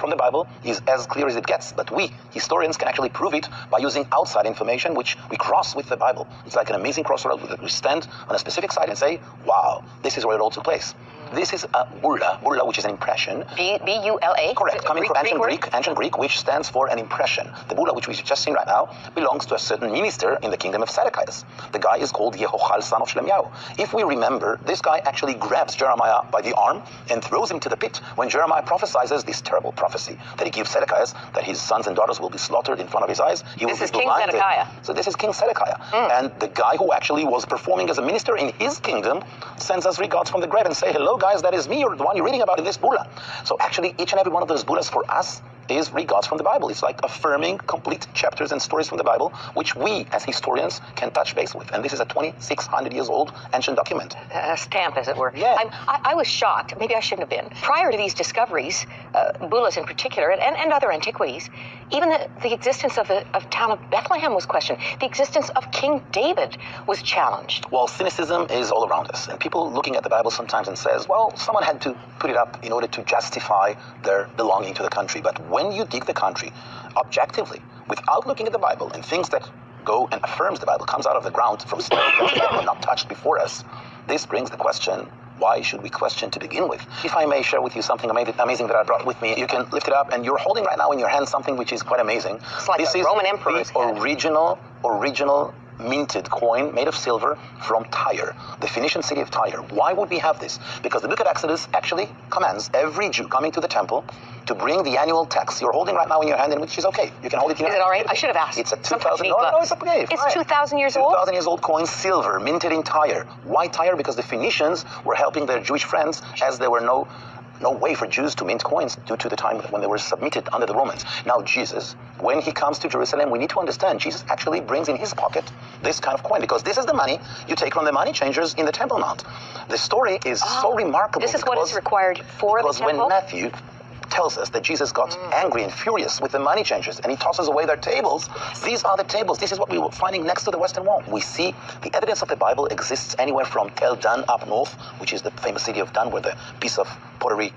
from the Bible is as clear as it gets, but we, historians, can actually prove it by using outside information which we cross with the Bible. It's like an amazing crossroad that we stand on a specific side and say, wow, this is where it all took place. This is a bulla, which is an impression. B-U-L-A? Correct, coming from ancient Greek, which stands for an impression. The bulla, which we've just seen right now, belongs to a certain minister in the kingdom of Hezekiah. The guy is called Yehochal, son of Shlemiyahu. If we remember, this guy actually grabs Jeremiah by the arm and throws him to the pit when Jeremiah prophesies this terrible prophecy that he gives Hezekiah, that his sons and daughters will be slaughtered in front of his eyes. This is King Hezekiah. So this is King Hezekiah. And the guy who actually was performing as a minister in his kingdom sends us regards from the grave and say, hello guys, that is me, you're the one you're reading about in this bulla. So actually each and every one of those bullas for us is regards from the Bible. It's like affirming complete chapters and stories from the Bible, which we as historians can touch base with. And this is a 2,600 years old ancient document. A stamp, as it were. Yeah. I was shocked. Maybe I shouldn't have been. Prior to these discoveries, bullas in particular, and other antiquities, even the existence of the town of Bethlehem was questioned. The existence of King David was challenged. Well, cynicism is all around us. And people looking at the Bible sometimes and says, well, someone had to put it up in order to justify their belonging to the country. But when you dig the country objectively, without looking at the Bible and things that go and affirms the Bible, comes out of the ground from stone that were not touched before us, this brings the question, why should we question to begin with? If I may share with you something amazing that I brought with me, you can lift it up, and you're holding right now in your hand something which is quite amazing. It's like this a is Roman emperor's the head. original minted coin made of silver from Tyre, the Phoenician city of Tyre. Why would we have this? Because the book of Exodus actually commands every Jew coming to the temple to bring the annual tax. You're holding right now in your hand, and which is okay. You can hold it in your hand. Is it all right? I should have asked. It's a Sometimes 2,000. you need No, gloves. it's okay. It's 2,000 years old? 2,000 years old coin, silver, minted in Tyre. Why Tyre? Because the Phoenicians were helping their Jewish friends, as there were no way for Jews to mint coins due to the time when they were submitted under the Romans. Now Jesus, when he comes to Jerusalem, we need to understand Jesus actually brings in his pocket this kind of coin, because this is the money you take from the money changers in the Temple Mount. The story is so remarkable. This is what is required for the temple? Because when Matthew tells us that Jesus got angry and furious with the money changers and he tosses away their tables, these are the tables. This is what we were finding next to the Western Wall. We see the evidence of the Bible exists anywhere from Tel Dan up north, which is the famous city of Dan, where the piece of pottery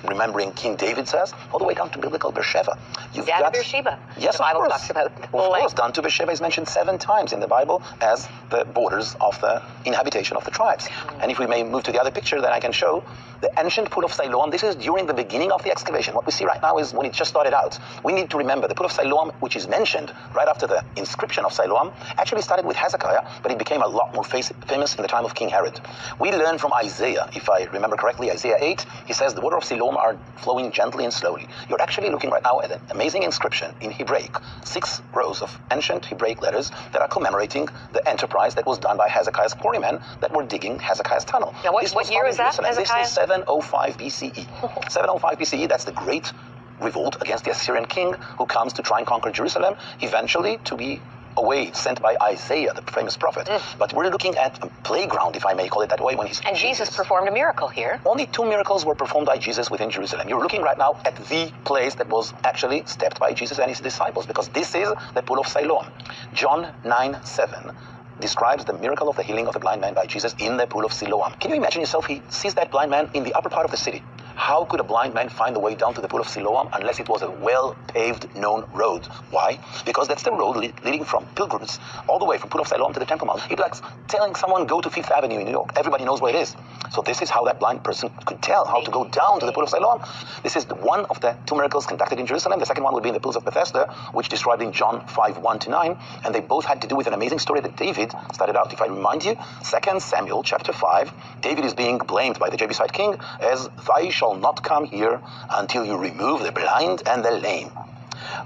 remembering King David says, all the way down to biblical Beersheba. Dan to Beersheba. Yes, the Bible of course. talks about. Of course, Dan to Beersheba is mentioned 7 times in the Bible as the borders of the inhabitation of the tribes. And if we may move to the other picture that I can show, the ancient pool of Siloam, this is during the beginning of the excavation. What we see right now is when it just started out. We need to remember the pool of Siloam, which is mentioned right after the inscription of Siloam, actually started with Hezekiah, but it became a lot more famous in the time of King Herod. We learn from Isaiah, if I remember correctly, Isaiah 8, he says the water of Siloam are flowing gently and slowly. You're actually looking right now at an amazing inscription in Hebraic, 6 rows of ancient Hebraic letters that are commemorating the enterprise that was done by Hezekiah's quarrymen that were digging Hezekiah's tunnel. Now, what year is that, Hezekiah? This is 705 BCE. 705 BCE, that's the great revolt against the Assyrian king who comes to try and conquer Jerusalem, eventually to be away, sent by Isaiah, the famous prophet. But we're looking at a playground, if I may call it that way, when he's... And Jesus performed a miracle here. Only 2 miracles were performed by Jesus within Jerusalem. You're looking right now at the place that was actually stepped by Jesus and his disciples, because this is the pool of Siloam. John 9:7 describes the miracle of the healing of the blind man by Jesus in the pool of Siloam. Can you imagine yourself? He sees that blind man in the upper part of the city. How could a blind man find the way down to the pool of Siloam unless it was a well-paved, known road? Why? Because that's the road leading from pilgrims all the way from pool of Siloam to the Temple Mount. It's like telling someone go to Fifth Avenue in New York. Everybody knows where it is. So this is how that blind person could tell how to go down to the pool of Siloam. This is one of the 2 miracles conducted in Jerusalem. The second one would be in the pools of Bethesda, which described in John 5:1-9. And they both had to do with an amazing story that David started out. If I remind you, 2 Samuel chapter 5, David is being blamed by the Jebusite king as "Thou shalt not come here until you remove the blind and the lame."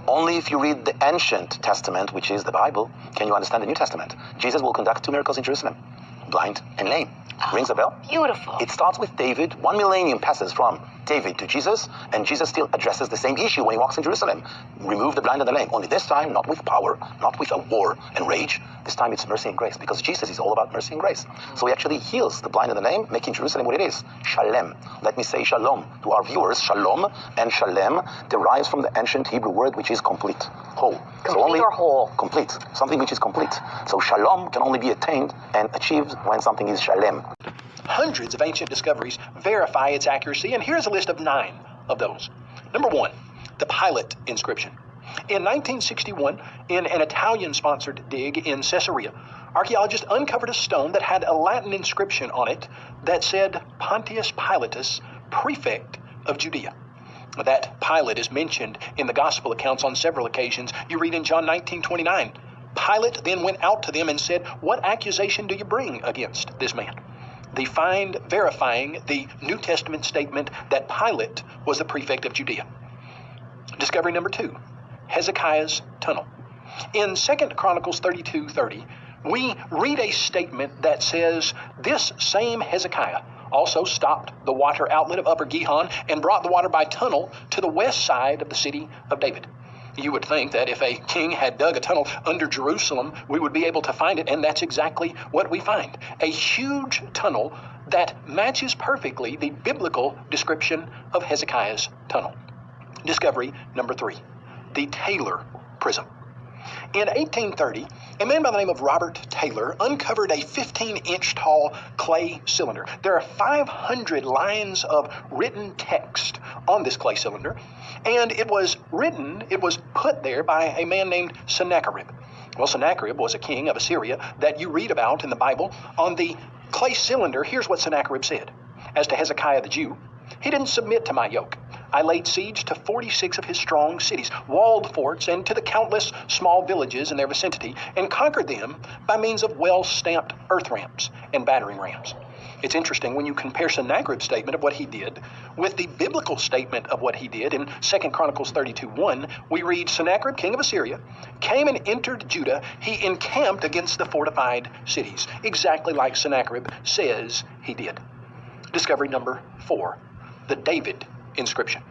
Only if you read the ancient testament, which is the Bible, can you understand the New Testament. Jesus will conduct 2 miracles in Jerusalem, blind and lame. Rings a bell? Beautiful. It starts with David. 1 millennium passes from David to Jesus, and Jesus still addresses the same issue when he walks in Jerusalem. Remove the blind and the lame. Only this time, not with power, not with a war and rage. This time it's mercy and grace, because Jesus is all about mercy and grace. So he actually heals the blind and the lame, making Jerusalem what it is. Shalem. Let me say shalom to our viewers. Shalom and shalem derives from the ancient Hebrew word which is complete, whole. Complete or whole? Complete. Something which is complete. So shalom can only be attained and achieved when something is shalem. Hundreds of ancient discoveries verify its accuracy, and here's a list of 9 of those. Number one, the Pilot Inscription. In 1961, in an Italian-sponsored dig in Caesarea, archaeologists uncovered a stone that had a Latin inscription on it that said Pontius Pilatus, prefect of Judea. That Pilate is mentioned in the gospel accounts on several occasions. You read in John 19:29, Pilate then went out to them and said, "What accusation do you bring against this man?" The find verifying the New Testament statement that Pilate was the prefect of Judea. Discovery number two, Hezekiah's tunnel. In 2 Chronicles 32:30, we read a statement that says, this same Hezekiah also stopped the water outlet of Upper Gihon and brought the water by tunnel to the west side of the city of David. You would think that if a king had dug a tunnel under Jerusalem, we would be able to find it, and that's exactly what we find. A huge tunnel that matches perfectly the biblical description of Hezekiah's tunnel. Discovery number three, the Taylor Prism. In 1830, a man by the name of Robert Taylor uncovered a 15-inch tall clay cylinder. There are 500 lines of written text on this clay cylinder, and it was put there by a man named Sennacherib. Well, Sennacherib was a king of Assyria that you read about in the Bible. On the clay cylinder, here's what Sennacherib said. As to Hezekiah the Jew, he didn't submit to my yoke. I laid siege to 46 of his strong cities, walled forts, and to the countless small villages in their vicinity, and conquered them by means of well-stamped earth ramps and battering rams. It's interesting when you compare Sennacherib's statement of what he did with the biblical statement of what he did. In 2 Chronicles 32:1, we read, Sennacherib, king of Assyria, came and entered Judah. He encamped against the fortified cities, exactly like Sennacherib says he did. Discovery number four, the David Inscription.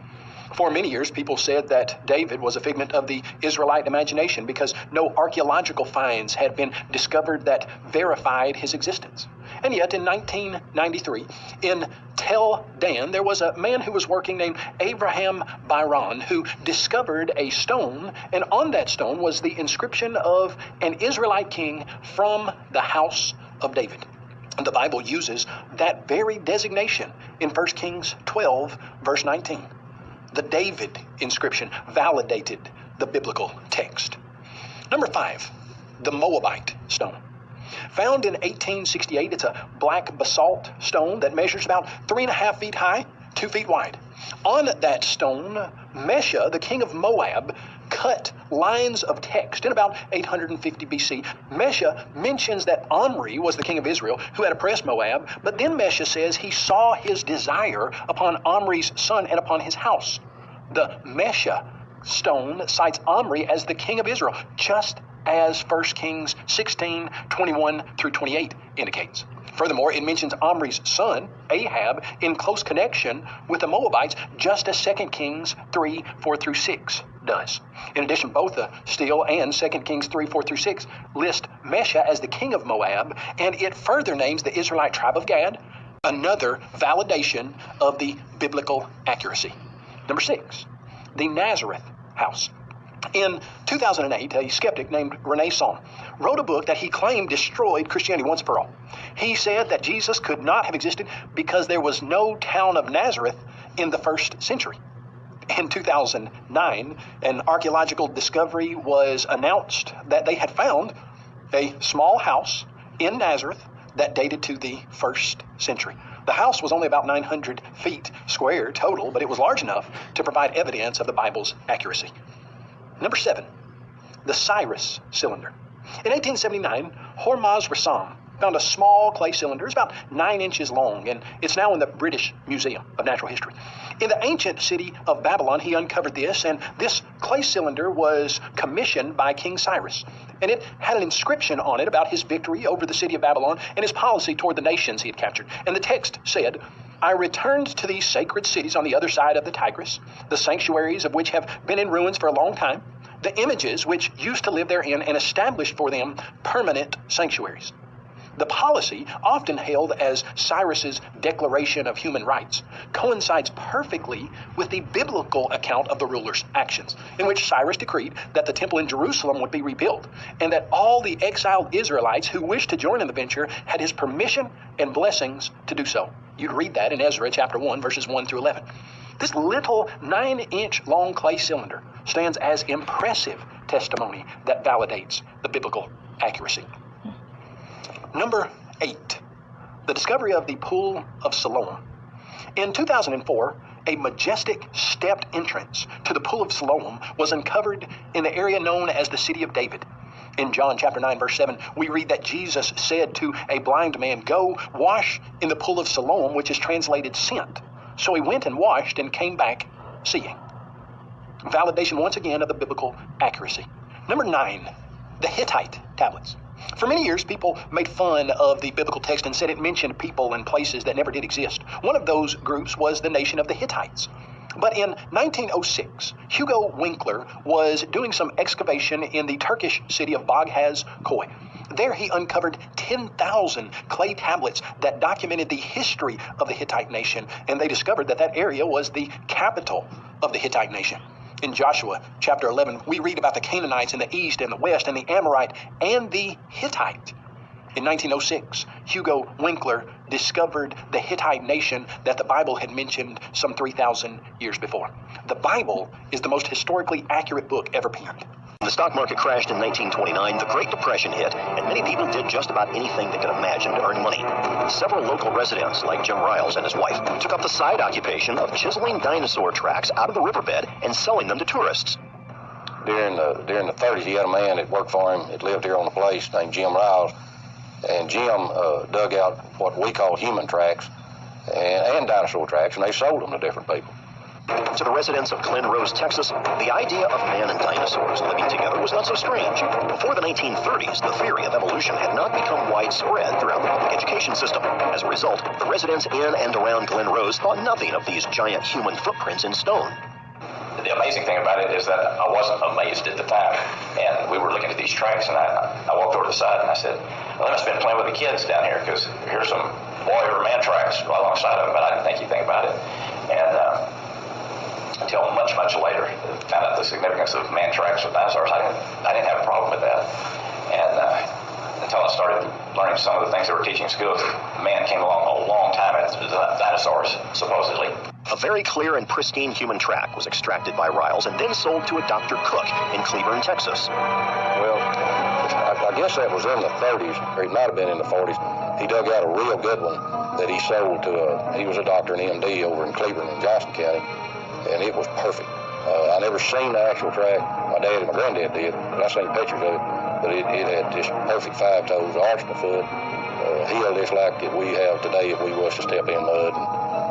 For many years, people said that David was a figment of the Israelite imagination because no archaeological finds had been discovered that verified his existence. And yet, in 1993, in Tel Dan, there was a man who was working named Abraham Byron who discovered a stone, and on that stone was the inscription of an Israelite king from the house of David. The Bible uses that very designation in 1 Kings 12, verse 19. The David inscription validated the biblical text. Number five, the Moabite stone. Found in 1868, it's a black basalt stone that measures about 3.5 feet high, 2 feet wide. On that stone, Mesha, the king of Moab, cut lines of text in about 850 BC. Mesha mentions that Omri was the king of Israel who had oppressed Moab, but then Mesha says he saw his desire upon Omri's son and upon his house. The Mesha stone cites Omri as the king of Israel, just as 1 Kings 16, 21 through 28 indicates. Furthermore, it mentions Omri's son, Ahab, in close connection with the Moabites, just as 2 Kings 3, 4 through 6 does. In addition, both the Still and 2 Kings 3, 4 through 6 list Mesha as the king of Moab, and it further names the Israelite tribe of Gad, another validation of the biblical accuracy. Number six, the Nazareth house. In 2008, a skeptic named Rene Son wrote a book that he claimed destroyed Christianity once for all. He said that Jesus could not have existed because there was no town of Nazareth in the first century. In 2009, an archaeological discovery was announced that they had found a small house in Nazareth that dated to the first century. The house was only about 900 feet square total, but it was large enough to provide evidence of the Bible's accuracy. Number seven, the Cyrus cylinder. In 1879, Hormuz Rassam found a small clay cylinder. It's about 9 inches long, and it's now in the British Museum of Natural History. In the ancient city of Babylon, he uncovered this, and this clay cylinder was commissioned by King Cyrus. And it had an inscription on it about his victory over the city of Babylon and his policy toward the nations he had captured. And the text said, I returned to these sacred cities on the other side of the Tigris, the sanctuaries of which have been in ruins for a long time, the images which used to live therein, and established for them permanent sanctuaries. The policy, often hailed as Cyrus's Declaration of Human Rights, coincides perfectly with the biblical account of the ruler's actions, in which Cyrus decreed that the temple in Jerusalem would be rebuilt, and that all the exiled Israelites who wished to join in the venture had his permission and blessings to do so. You'd read that in Ezra chapter 1, verses 1 through 11. This little 9-inch long clay cylinder stands as impressive testimony that validates the biblical accuracy. Number 8, the discovery of the Pool of Siloam. In 2004, a majestic stepped entrance to the Pool of Siloam was uncovered in the area known as the City of David. In John chapter 9, verse 7, we read that Jesus said to a blind man, "Go wash in the Pool of Siloam," which is translated sent. So he went and washed and came back seeing. Validation once again of the biblical accuracy. Number 9, the Hittite tablets. For many years, people made fun of the biblical text and said it mentioned people and places that never did exist. One of those groups was the nation of the Hittites. But in 1906, Hugo Winkler was doing some excavation in the Turkish city of Bagaz-Koy. There he uncovered 10,000 clay tablets that documented the history of the Hittite nation, and they discovered that that area was the capital of the Hittite nation. In Joshua chapter 11, we read about the Canaanites in the east and the west, and the Amorite and the Hittite. In 1906, Hugo Winkler discovered the Hittite nation that the Bible had mentioned some 3,000 years before. The Bible is the most historically accurate book ever penned. The stock market crashed in 1929, the Great Depression hit, and many people did just about anything they could imagine to earn money. Several local residents, like Jim Riles and his wife, took up the side occupation of chiseling dinosaur tracks out of the riverbed and selling them to tourists. During the 30s, he had a man that worked for him that lived here on the place named Jim Riles, and Jim dug out what we call human tracks and dinosaur tracks, and they sold them to different people. To the residents of Glen Rose, Texas, the idea of man and dinosaurs living together was not so strange. Before the 1930s, the theory of evolution had not become widespread throughout the public education system. As a result, the residents in and around Glen Rose thought nothing of these giant human footprints in stone. The amazing thing about it is that I wasn't amazed at the time. And we were looking at these tracks, and I walked over to the side and I said, "Well, they must have been playing with the kids down here, because here's some boy or man tracks alongside of them," but I didn't think anything about it. And until much, much later, found out the significance of man tracks with dinosaurs. I didn't have a problem with that. And until I started learning some of the things they were teaching in school, man came along a long time after the dinosaurs, supposedly. A very clear and pristine human track was extracted by Riles and then sold to a Dr. Cook in Cleburne, Texas. Well, I guess that was in the 30s, or it might have been in the 40s. He dug out a real good one that he sold to he was a doctor, an MD over in Cleburne in Johnston County, and it was perfect. I never seen the actual track. My dad and my granddad did, but I seen pictures of it. But it had just perfect 5 toes, arch in the foot, heel just like that we have today if we was to step in mud,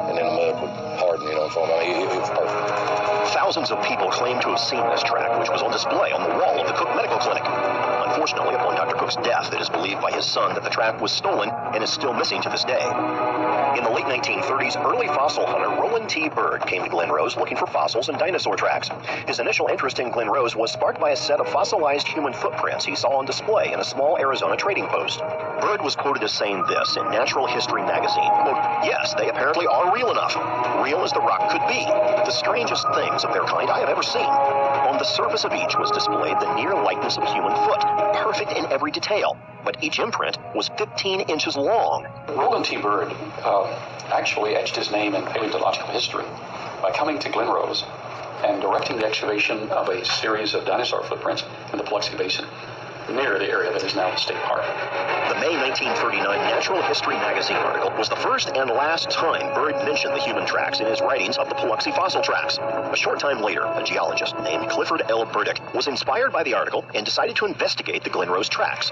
and then the mud would harden, so I mean, it was perfect. Thousands of people claim to have seen this track, which was on display on the wall of the Cook Medical Clinic. Unfortunately, upon Dr. Cook's death, it is believed by his son that the track was stolen and is still missing to this day. In the late 1930s, early fossil hunter Roland T. Bird came to Glen Rose looking for fossils and dinosaur tracks. His initial interest in Glen Rose was sparked by a set of fossilized human footprints he saw on display in a small Arizona trading post. Bird was quoted as saying this in Natural History magazine, quote, "Yes, they apparently are real enough. Real as the rock could be. The strangest things of their kind I have ever seen. On the surface of each was displayed the near likeness of a human foot, perfect in every detail, but each imprint was 15 inches long." Roland T. Bird actually etched his name in paleontological history by coming to Glen Rose and directing the excavation of a series of dinosaur footprints in the Biloxi Basin near the area that is now the state park. The May 1939 Natural History magazine article was the first and last time Bird mentioned the human tracks in his writings of the Biloxi fossil tracks. A short time later, a geologist named Clifford L. Burdick was inspired by the article and decided to investigate the Glen Rose tracks.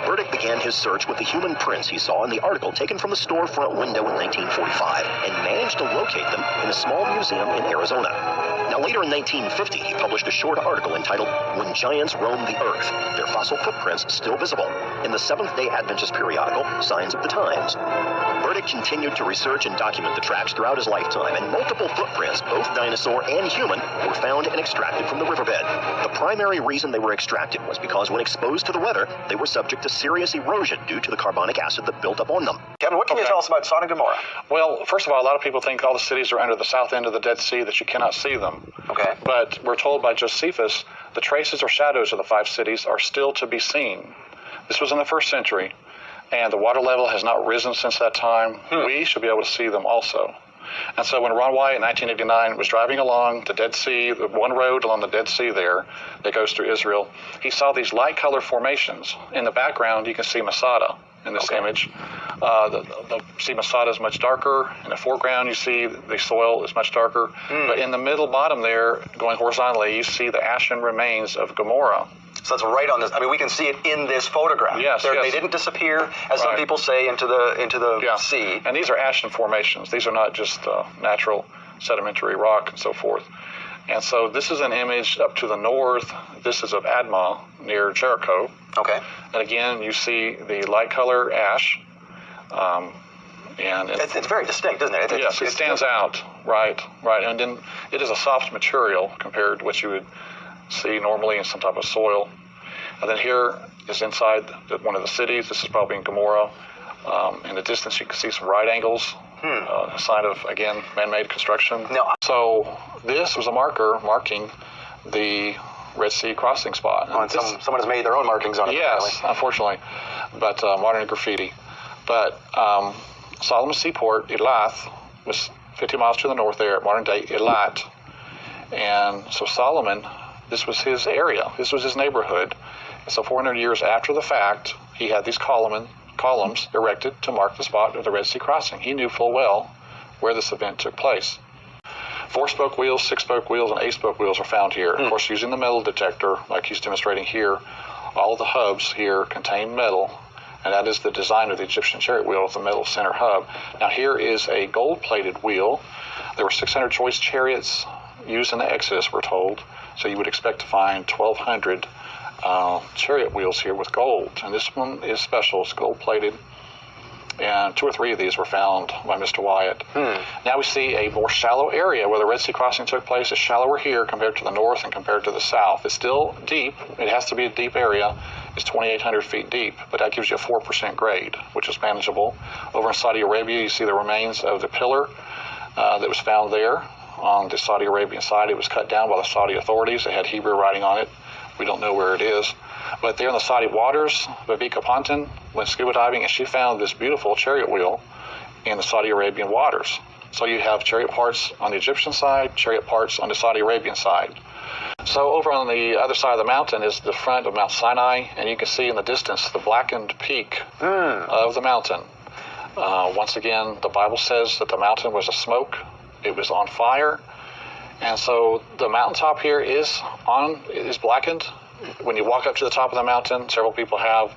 Burdick began his search with the human prints he saw in the article taken from the storefront window in 1945 and managed to locate them in a small museum in Arizona. Now later in 1950, he published a short article entitled "When Giants Roamed the Earth, Their Fossil Footprints Still Visible" in the Seventh-day Adventist periodical Signs of the Times. Burdick continued to research and document the tracks throughout his lifetime, and multiple footprints, both dinosaur and human, were found and extracted from the riverbed. The primary reason they were extracted was because when exposed to the weather, they were subject to serious erosion due to the carbonic acid that built up on them. Kevin, what can you tell us about Sodom and Gomorrah? Well, first of all, a lot of people think all the cities are under the south end of the Dead Sea, that you cannot see them. Okay. But we're told by Josephus, the traces or shadows of the 5 cities are still to be seen. This was in the 1st century, and the water level has not risen since that time. We should be able to see them also. And so when Ron Wyatt in 1989 was driving along the Dead Sea, the one road along the Dead Sea there that goes through Israel, he saw these light color formations. In the background, you can see Masada in this image. See Masada is much darker. In the foreground, you see the soil is much darker. But in the middle bottom there, going horizontally, you see the ashen remains of Gomorrah. So that's right on this. I mean, we can see it in this photograph. Yes, They didn't disappear, as some people say, into the sea. And these are ashen formations. These are not just natural sedimentary rock and so forth. And so this is an image up to the north. This is of Admah near Jericho. Okay. And again, you see the light color ash. And it's very distinct, isn't it? Yes, it stands out. Right. And then it is a soft material compared to what you would see normally in some type of soil. And then here is inside one of the cities. This is probably in Gomorrah. In the distance, you can see some right angles, a sign of, again, man-made construction. So this was a marker marking the Red Sea crossing spot. And someone has made their own markings on it. Yes, apparently. Unfortunately, but modern graffiti. But Solomon's Seaport, Elath, was 50 miles to the north there, modern-day Elat. And so Solomon, this was his area. This was his neighborhood. And so 400 years after the fact, he had these columns erected to mark the spot of the Red Sea crossing. He knew full well where this event took place. 4-spoke wheels, 6-spoke wheels, and 8-spoke wheels are found here. Of course, using the metal detector, like he's demonstrating here, all the hubs here contain metal, and that is the design of the Egyptian chariot wheel with the metal center hub. Now here is a gold-plated wheel. There were 600 choice chariots used in the Exodus, we're told, so you would expect to find 1,200 chariot wheels here with gold. And this one is special. It's gold-plated. And 2 or 3 of these were found by Mr. Wyatt. Now we see a more shallow area where the Red Sea crossing took place. It's shallower here compared to the north and compared to the south. It's still deep. It has to be a deep area. It's 2,800 feet deep, but that gives you a 4% grade, which is manageable. Over in Saudi Arabia, you see the remains of the pillar that was found there on the Saudi Arabian side. It was cut down by the Saudi authorities. It had Hebrew writing on it. We don't know where it is. But there in the Saudi waters, Viveka Ponton went scuba diving, and she found this beautiful chariot wheel in the Saudi Arabian waters. So you have chariot parts on the Egyptian side, chariot parts on the Saudi Arabian side. So over on the other side of the mountain is the front of Mount Sinai, and you can see in the distance the blackened peak of the mountain. Once again, the Bible says that the mountain was a smoke. It was on fire. And so the mountaintop here is blackened. When you walk up to the top of the mountain, several people have,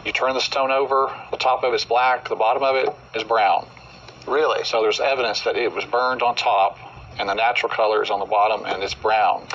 you turn the stone over, the top of it is black, the bottom of it is brown. Really? So there's evidence that it was burned on top, and the natural color is on the bottom, and it's brown.